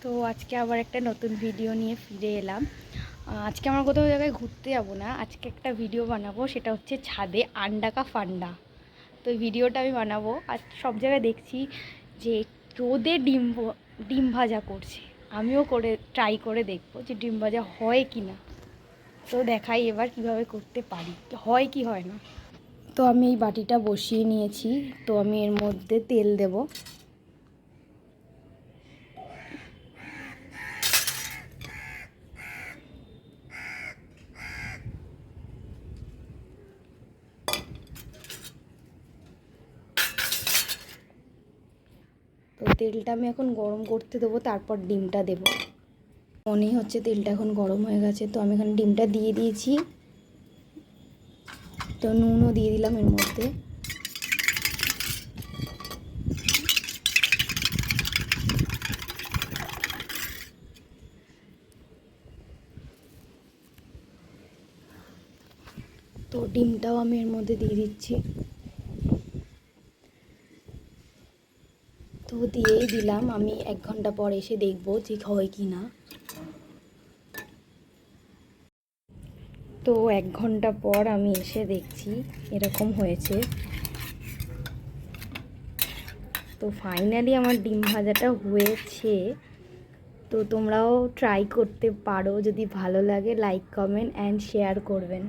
তো আজকে আবার একটা নতুন ভিডিও নিয়ে ফিরে এলাম। আজকে আমার কোথাও জায়গায় ঘুরতে যাব না, আজকে একটা ভিডিও বানাবো, সেটা হচ্ছে ছাদে আন্ডা কা ফান্ডা। তো এই ভিডিওটা আমি বানাবো। আর সব জায়গায় দেখছি যে রোদে ডিম ভাজা করছে, আমিও ট্রাই করে দেখবো যে ডিম ভাজা হয় কি না। তো দেখাই এবার কিভাবে করতে পারি, হয় কি হয় না। তো আমি এই বাটিটা বসিয়ে নিয়েছি, তো আমি এর মধ্যে তেল দেবো। তো তেলটা আমি এখন গরম করতে দেবো, তারপর ডিমটা দেবো। মনেই হচ্ছে তেলটা এখন গরম হয়ে গেছে। তো আমি এখানে ডিমটা দিয়ে দিয়েছি, তো নুনও দিয়ে দিলাম এর মধ্যে। তো ডিমটাও আমি এর মধ্যে দিয়ে দিচ্ছি। তো দিয়েই দিলাম, আমি 1 ঘন্টা পর এসে দেখবো যে হয় কি না। তো 1 ঘন্টা পর আমি এসে দেখছি এরকম হয়েছে। তো ফাইনালি আমার ডিম ভাজাটা হয়েছে। তো তোমরাও ট্রাই করতে পারো, যদি ভালো লাগে লাইক কমেন্ট অ্যান্ড শেয়ার করবেন।